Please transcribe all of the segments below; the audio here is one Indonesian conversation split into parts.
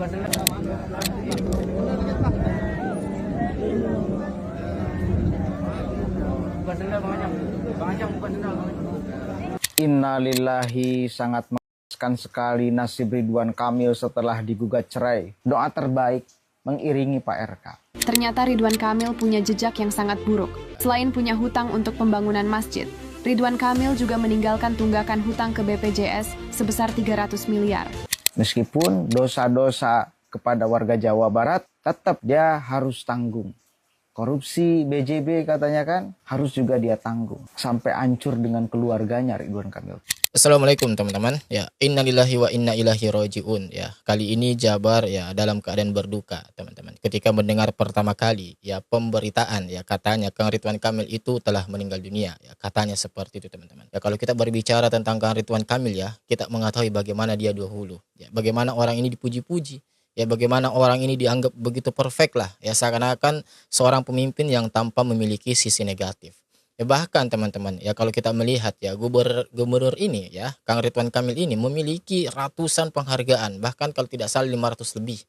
Innalillahi, sangat mengenaskan sekali nasib Ridwan Kamil setelah digugat cerai. Doa terbaik mengiringi Pak RK. Ternyata Ridwan Kamil punya jejak yang sangat buruk. Selain punya hutang untuk pembangunan masjid, Ridwan Kamil juga meninggalkan tunggakan hutang ke BPJS sebesar 300 miliar. Meskipun dosa-dosa kepada warga Jawa Barat, tetap dia harus tanggung. Korupsi BJB katanya kan harus juga dia tanggung. Sampai hancur dengan keluarganya Ridwan Kamil. Assalamualaikum teman-teman. Ya, innalillahi wa inna ilaihi rajiun. Ya, kali ini Jabar ya dalam keadaan berduka, teman-teman. Ketika mendengar pertama kali ya pemberitaan ya katanya Kang Ridwan Kamil itu telah meninggal dunia. Ya, katanya seperti itu, teman-teman. Ya, kalau kita berbicara tentang Kang Ridwan Kamil ya, kita mengetahui bagaimana dia dahulu. Ya, bagaimana orang ini dipuji-puji. Ya, bagaimana orang ini dianggap begitu perfect lah. Ya, seakan-akan seorang pemimpin yang tanpa memiliki sisi negatif. Ya, bahkan teman-teman, ya kalau kita melihat ya gubernur ini ya, Kang Ridwan Kamil ini memiliki ratusan penghargaan, bahkan kalau tidak salah 500 lebih.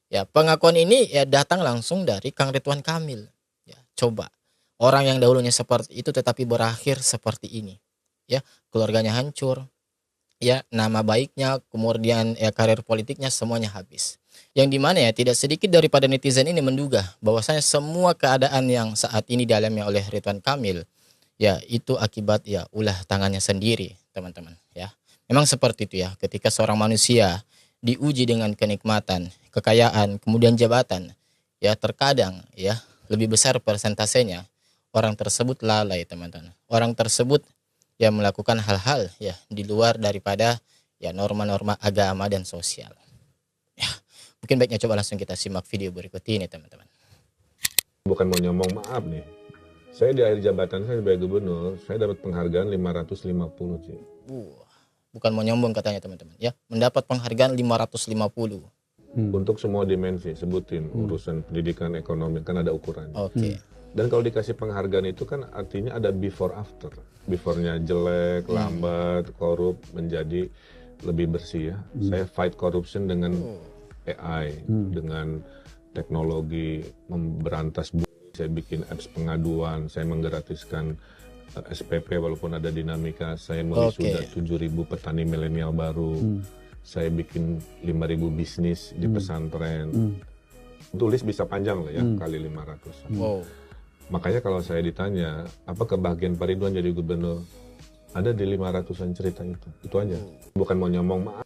Ya, pengakuan ini ya datang langsung dari Kang Ridwan Kamil. Ya, coba. Orang yang dahulunya seperti itu tetapi berakhir seperti ini. Ya, keluarganya hancur. Ya, nama baiknya, kemudian ya karir politiknya semuanya habis. Yang dimana ya tidak sedikit daripada netizen ini menduga bahwasanya semua keadaan yang saat ini dialami oleh Ridwan Kamil ya itu akibat ya ulah tangannya sendiri, teman-teman ya. Memang seperti itu ya, ketika seorang manusia diuji dengan kenikmatan, kekayaan, kemudian jabatan, ya terkadang ya lebih besar persentasenya orang tersebut lalai, teman-teman. Orang tersebut ya melakukan hal-hal ya di luar daripada ya norma-norma agama dan sosial. Ya, mungkin baiknya coba langsung kita simak video berikut ini, teman-teman. Bukan mau nyombong, maaf nih. Saya di akhir jabatan saya sebagai gubernur, saya dapat penghargaan 550, Ci. Bukan mau nyombong katanya, teman-teman. Ya, mendapat penghargaan 550. Untuk semua dimensi, sebutin urusan pendidikan, ekonomi, kan ada ukurannya. Oke. Dan kalau dikasih penghargaan itu kan artinya ada before after. Before-nya jelek, lambat, korup, menjadi lebih bersih ya. Saya fight corruption dengan AI, dengan teknologi memberantas. Saya bikin apps pengaduan, saya menggratiskan SPP walaupun ada dinamika. Saya mewisuda 7.000 petani milenial baru. Saya bikin 5.000 bisnis di pesantren. Tulis bisa panjang lah ya, kali 500. Makanya kalau saya ditanya, apa kebahagiaan Pak Ridwan jadi gubernur? Ada di 500-an cerita itu. Itu aja. Bukan mau nyombong, maaf.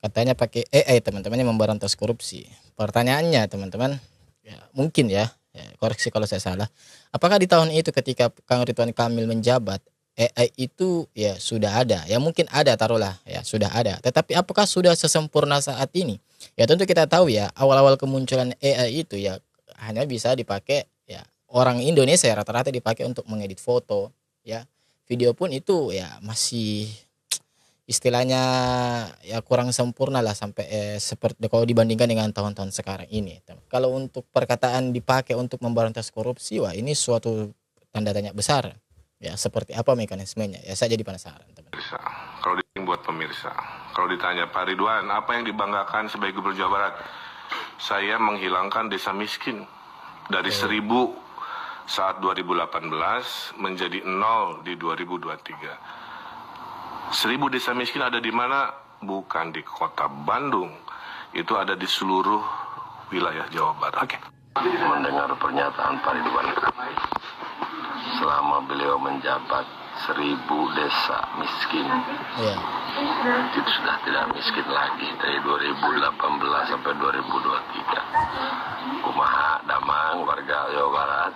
Katanya pakai AI, teman-temannya memberantas korupsi. Pertanyaannya, teman-teman, ya mungkin ya, koreksi kalau saya salah. Apakah di tahun itu ketika Kang Ridwan Kamil menjabat, AI itu ya sudah ada? Ya mungkin ada, taruhlah ya sudah ada. Tetapi apakah sudah sesempurna saat ini? Ya tentu kita tahu ya, awal-awal kemunculan AI itu ya hanya bisa dipakai ya orang Indonesia, rata-rata dipakai untuk mengedit foto, ya video pun itu ya masih istilahnya ya kurang sempurna lah sampai seperti kalau dibandingkan dengan tahun-tahun sekarang ini. Kalau untuk perkataan dipakai untuk memberantas korupsi, wah ini suatu tanda tanya besar. Ya seperti apa mekanismenya? Ya saya jadi penasaran, teman. Kalau buat pemirsa, kalau ditanya Pak Ridwan, apa yang dibanggakan sebagai Gubernur Jawa Barat? Saya menghilangkan desa miskin dari 1.000 saat 2018 menjadi 0 di 2023. 1.000 desa miskin ada di mana? Bukan di kota Bandung, itu ada di seluruh wilayah Jawa Barat. Oke. Mendengar pernyataan Pak Ridwan Kamil selama beliau menjabat 1.000 desa miskin, itu sudah tidak miskin lagi dari 2018 sampai 2023. Kumaha damang warga Jawa Barat.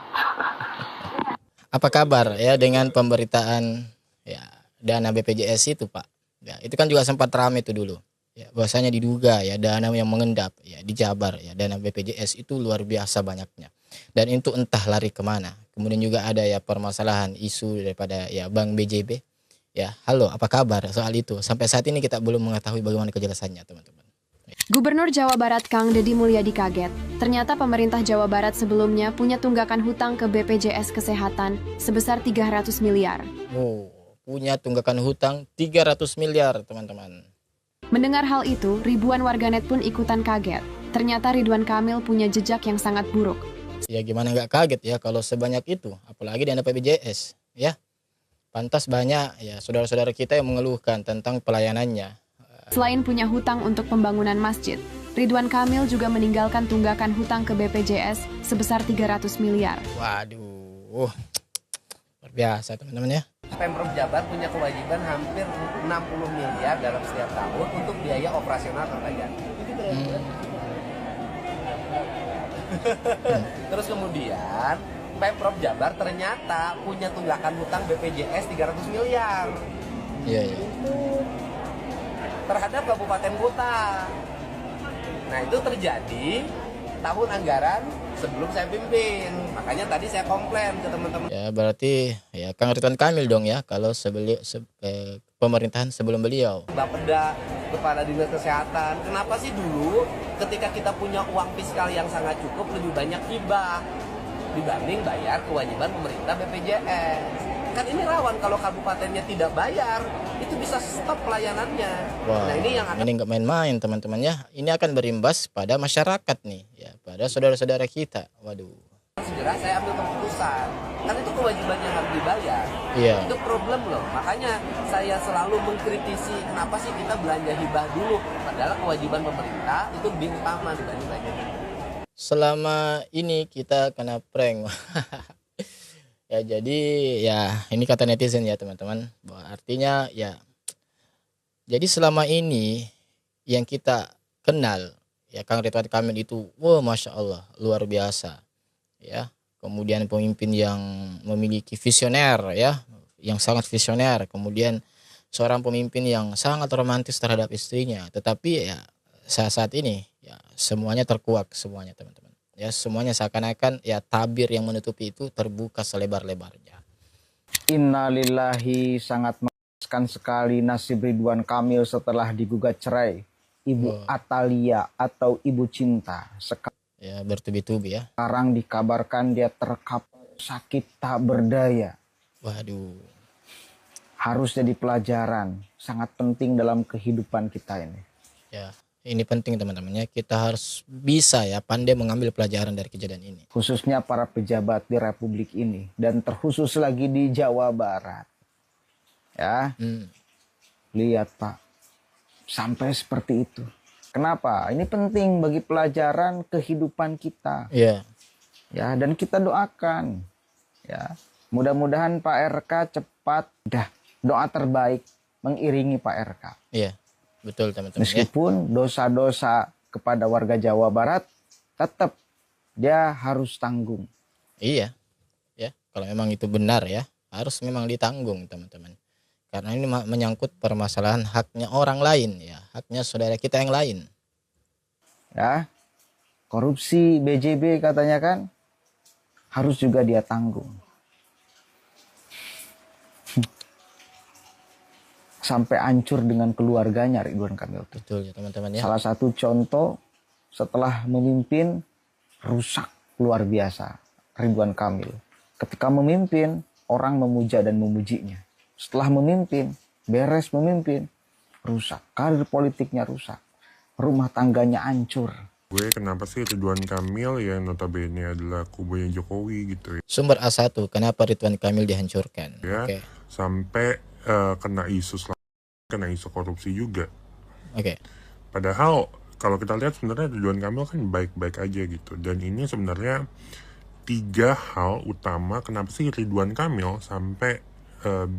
Apa kabar ya dengan pemberitaan ya dana BPJS itu, Pak? Ya, itu kan juga sempat ramai itu dulu. Ya, bahwasanya diduga ya dana yang mengendap ya di Jabar ya dana BPJS itu luar biasa banyaknya. Dan itu entah lari kemana. Kemudian juga ada ya permasalahan isu daripada ya Bank BJB. Ya, halo, apa kabar soal itu? Sampai saat ini kita belum mengetahui bagaimana kejelasannya, teman-teman. Gubernur Jawa Barat Kang Deddy Mulyadi kaget. Ternyata pemerintah Jawa Barat sebelumnya punya tunggakan hutang ke BPJS Kesehatan sebesar 300 miliar. Punya tunggakan hutang 300 miliar, teman-teman. Mendengar hal itu, ribuan warganet pun ikutan kaget. Ternyata Ridwan Kamil punya jejak yang sangat buruk. Ya gimana nggak kaget ya kalau sebanyak itu, apalagi dana BPJS ya. Pantas banyak ya saudara-saudara kita yang mengeluhkan tentang pelayanannya. Selain punya hutang untuk pembangunan masjid, Ridwan Kamil juga meninggalkan tunggakan hutang ke BPJS sebesar 300 miliar. Waduh, luar biasa teman-teman ya. Pemprov Jabar punya kewajiban hampir 60 miliar dalam setiap tahun untuk biaya operasional kerajaan. Terus kemudian Pemprov Jabar ternyata punya tunggakan hutang BPJS 300 miliar. Iya. Terhadap kabupaten kota. Nah itu terjadi tahun anggaran sebelum saya pimpin. Makanya tadi saya komplain ke teman-teman. Ya berarti ya Kang Ridwan Kamil dong ya kalau pemerintahan sebelum beliau. Bapeda, Kepala Dinas Kesehatan. Kenapa sih dulu ketika kita punya uang fiskal yang sangat cukup lebih banyak hibah dibanding bayar kewajiban pemerintah BPJS? Kan ini rawan kalau kabupatennya tidak bayar, itu bisa stop pelayanannya. Wah, nah ini yang akan ini nggak main-main teman-teman ya. Ini akan berimbas pada masyarakat nih ya, pada saudara-saudara kita. Waduh. segera saya ambil keputusan. Kan itu kewajibannya harus dibayar. Iya. Itu problem loh. Makanya saya selalu mengkritisi kenapa sih kita belanja hibah dulu, padahal kewajiban pemerintah itu lebih utama dibanding belanja hibah. Selama ini kita kena prank. Ya jadi ya ini kata netizen ya teman-teman, bahwa artinya ya jadi selama ini yang kita kenal ya Kang Ridwan Kamil itu wah Masya Allah luar biasa ya, kemudian pemimpin yang memiliki visioner ya, yang sangat visioner, kemudian seorang pemimpin yang sangat romantis terhadap istrinya, tetapi ya saat ini ya semuanya terkuak semuanya teman-teman. Ya semuanya seakan-akan ya tabir yang menutupi itu terbuka selebar-lebarnya. Innalillahi, sangat mengenaskan sekali nasib Ridwan Kamil setelah digugat cerai. Ibu Atalia atau Ibu Cinta Ya bertubi-tubi ya. sekarang dikabarkan dia terkapar sakit tak berdaya. Waduh. Harus jadi pelajaran sangat penting dalam kehidupan kita ini. Ya ini penting teman-teman ya, kita harus bisa ya pandai mengambil pelajaran dari kejadian ini. Khususnya para pejabat di Republik ini dan terkhusus lagi di Jawa Barat. Ya, lihat Pak, sampai seperti itu. Kenapa? Ini penting bagi pelajaran kehidupan kita. Iya. Ya, dan kita doakan. Ya, mudah-mudahan Pak RK cepat. Doa terbaik mengiringi Pak RK. Iya. Betul teman-teman ya. Meskipun dosa-dosa kepada warga Jawa Barat tetap dia harus tanggung. Iya. Ya, kalau memang itu benar ya, harus memang ditanggung teman-teman. Karena ini menyangkut permasalahan haknya orang lain ya, haknya saudara kita yang lain. Ya. Korupsi BJB katanya kan harus juga dia tanggung. Sampai hancur dengan keluarganya Ridwan Kamil. Betul ya teman-teman ya. Salah satu contoh setelah memimpin rusak luar biasa Ridwan Kamil. Ketika memimpin orang memuja dan memujinya. Setelah memimpin, beres memimpin, rusak. Karir politiknya rusak. Rumah tangganya hancur. Gue kenapa sih Ridwan Kamil yang notabene adalah kubunya Jokowi gitu ya. Sumber A1, kenapa Ridwan Kamil dihancurkan? Ya, Oke. sampai kena isu korupsi juga. Oke. Padahal kalau kita lihat sebenarnya Ridwan Kamil kan baik-baik aja gitu. Dan ini sebenarnya 3 hal utama kenapa sih Ridwan Kamil sampai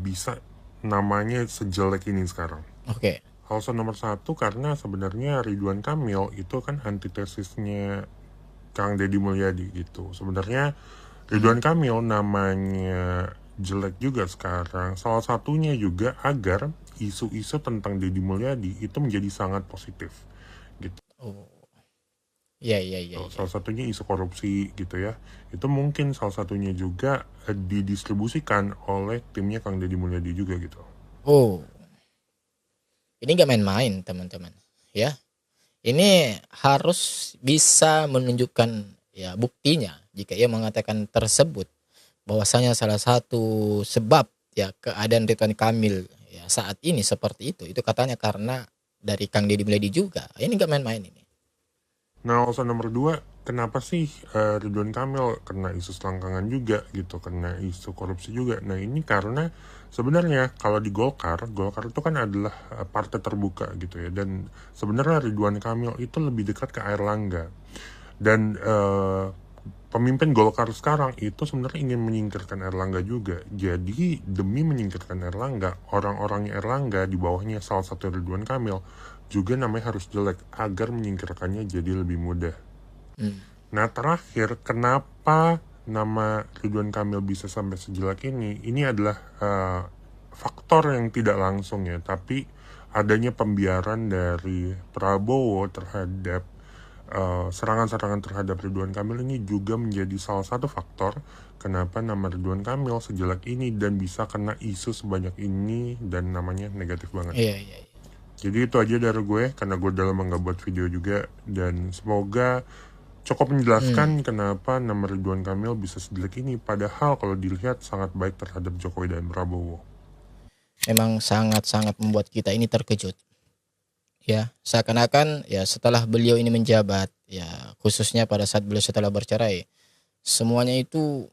bisa namanya sejelek ini sekarang. Oke. Alasan nomor 1 karena sebenarnya Ridwan Kamil itu kan antitesisnya Kang Deddy Mulyadi gitu. Sebenarnya Ridwan Kamil namanya jelek juga sekarang. Salah satunya juga agar isu-isu tentang Deddy Mulyadi itu menjadi sangat positif gitu. Oh. Iya. Salah satunya isu korupsi gitu ya. Itu mungkin salah satunya juga didistribusikan oleh timnya Kang Deddy Mulyadi juga gitu. Oh. Ini gak main-main teman-teman ya. Ini harus bisa menunjukkan ya buktinya jika ia mengatakan tersebut, bahwasanya salah satu sebab ya keadaan Ridwan Kamil ya saat ini seperti itu katanya karena dari Kang Deddy Mulyadi juga. Ini nggak main-main ini. Nah, alasan nomor 2, kenapa sih Ridwan Kamil kena isu selangkangan juga gitu, kena isu korupsi juga. Nah, ini karena sebenarnya kalau di Golkar itu kan adalah partai terbuka gitu ya. Dan sebenarnya Ridwan Kamil itu lebih dekat ke Airlangga. Dan pemimpin Golkar sekarang itu sebenarnya ingin menyingkirkan Airlangga juga. Jadi demi menyingkirkan Airlangga, orang-orangnya Airlangga di bawahnya salah satu Ridwan Kamil juga namanya harus jelek agar menyingkirkannya jadi lebih mudah. Nah, terakhir, kenapa nama Ridwan Kamil bisa sampai sejelek ini? Ini adalah faktor yang tidak langsung ya, tapi adanya pembiaran dari Prabowo terhadap serangan-serangan terhadap Ridwan Kamil ini juga menjadi salah satu faktor kenapa nama Ridwan Kamil sejelek ini dan bisa kena isu sebanyak ini dan namanya negatif banget. Iya. Jadi itu aja dari gue, karena gue udah lama gak buat video juga, dan semoga cukup menjelaskan kenapa nama Ridwan Kamil bisa sejelek ini, padahal kalau dilihat sangat baik terhadap Jokowi dan Prabowo. Memang sangat-sangat membuat kita ini terkejut. Ya, seakan-akan ya setelah beliau ini menjabat, ya khususnya pada saat beliau setelah bercerai, semuanya itu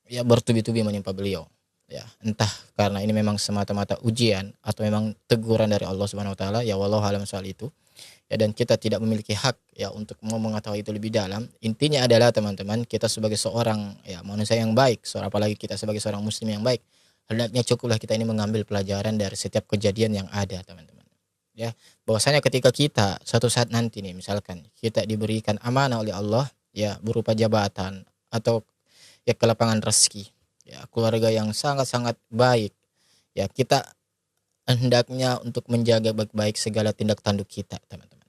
ya bertubi-tubi menimpa beliau. Ya, entah karena ini memang semata-mata ujian atau memang teguran dari Allah Subhanahu wa taala, ya wallahu alam soal itu. Ya, dan kita tidak memiliki hak ya untuk mau mengetahui itu lebih dalam. Intinya adalah teman-teman, kita sebagai seorang ya manusia yang baik, apalagi kita sebagai seorang muslim yang baik, hendaknya cukuplah kita ini mengambil pelajaran dari setiap kejadian yang ada, teman-teman. Ya, bahwasanya ketika kita suatu saat nanti nih, misalkan kita diberikan amanah oleh Allah ya berupa jabatan atau ya kelapangan rezeki, ya keluarga yang sangat-sangat baik, ya kita hendaknya untuk menjaga baik-baik segala tindak tanduk kita, teman-teman.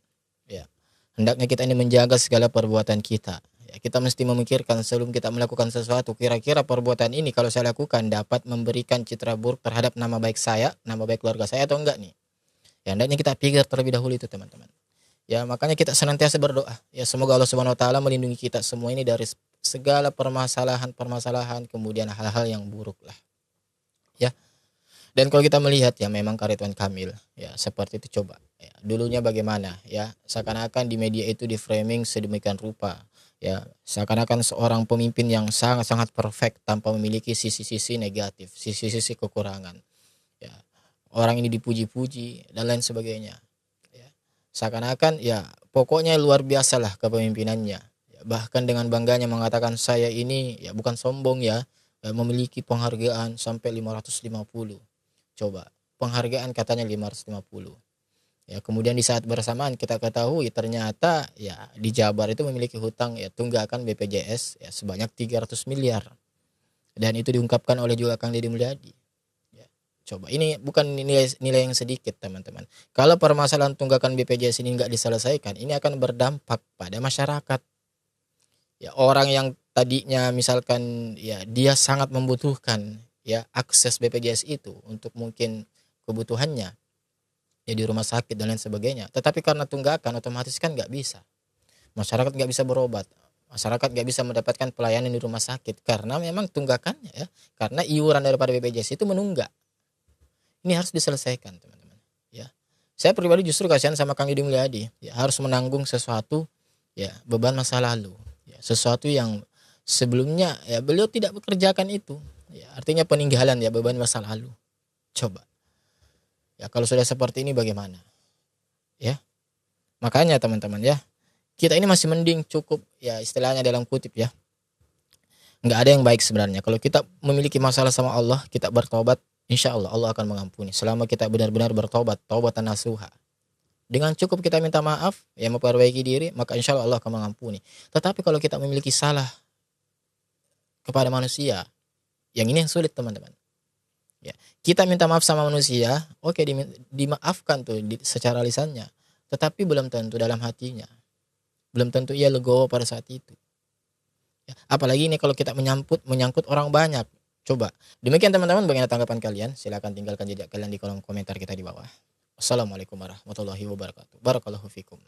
Ya, hendaknya kita ini menjaga segala perbuatan kita. Ya, kita mesti memikirkan sebelum kita melakukan sesuatu, kira-kira perbuatan ini kalau saya lakukan dapat memberikan citra buruk terhadap nama baik saya, nama baik keluarga saya atau enggak nih. Ya, hendaknya kita pikir terlebih dahulu itu, teman-teman. Ya, makanya kita senantiasa berdoa. Ya, semoga Allah Subhanahu wa taala melindungi kita semua ini dari segala permasalahan, kemudian hal-hal yang buruk lah. Ya. Dan kalau kita melihat ya memang Ridwan Kamil ya seperti itu, coba ya, dulunya bagaimana ya, seakan-akan di media itu di framing sedemikian rupa ya, seakan-akan seorang pemimpin yang sangat-sangat perfect tanpa memiliki sisi-sisi negatif, sisi-sisi kekurangan ya. Orang ini dipuji-puji dan lain sebagainya ya. Seakan-akan ya pokoknya luar biasa lah kepemimpinannya ya, bahkan dengan bangganya mengatakan saya ini ya bukan sombong ya, memiliki penghargaan sampai 550. Coba, penghargaan katanya 550. Ya, kemudian di saat bersamaan kita ketahui ternyata ya di Jabar itu memiliki hutang ya tunggakan BPJS ya sebanyak 300 miliar. Dan itu diungkapkan oleh juga Kang Deddy Mulyadi. Ya, coba, ini bukan nilai yang sedikit, teman-teman. Kalau permasalahan tunggakan BPJS ini nggak diselesaikan, ini akan berdampak pada masyarakat. Ya, orang yang tadinya misalkan ya dia sangat membutuhkan ya akses BPJS itu untuk mungkin kebutuhannya ya di rumah sakit dan lain sebagainya, tetapi karena tunggakan otomatis kan nggak bisa, masyarakat nggak bisa berobat, masyarakat nggak bisa mendapatkan pelayanan di rumah sakit karena memang tunggakannya ya, karena iuran daripada BPJS itu menunggak. Ini harus diselesaikan, teman-teman ya. Saya pribadi justru kasihan sama Kang Deddy Mulyadi ya, harus menanggung sesuatu ya, beban masa lalu ya, sesuatu yang sebelumnya ya beliau tidak bekerjakan itu. Ya, artinya peninggalan ya, beban masa lalu. Coba. Ya kalau sudah seperti ini bagaimana? Ya. Makanya teman-teman ya, kita ini masih mending cukup ya istilahnya dalam kutip ya. Enggak ada yang baik sebenarnya. Kalau kita memiliki masalah sama Allah, kita bertobat, insya Allah Allah akan mengampuni. Selama kita benar-benar bertobat, taubatan nasuha. Dengan cukup kita minta maaf, ya memperbaiki diri, maka insya Allah Allah akan mengampuni. Tetapi kalau kita memiliki salah kepada manusia, yang ini yang sulit, teman-teman. Ya, kita minta maaf sama manusia, oke, dimaafkan tuh secara lisannya, tetapi belum tentu dalam hatinya, belum tentu ia legowo pada saat itu. Ya, apalagi ini kalau kita menyangkut orang banyak. Coba. Demikian teman-teman, bagaimana tanggapan kalian? Silakan tinggalkan jejak kalian di kolom komentar kita di bawah. Assalamualaikum warahmatullahi wabarakatuh. Barakallahu fikum.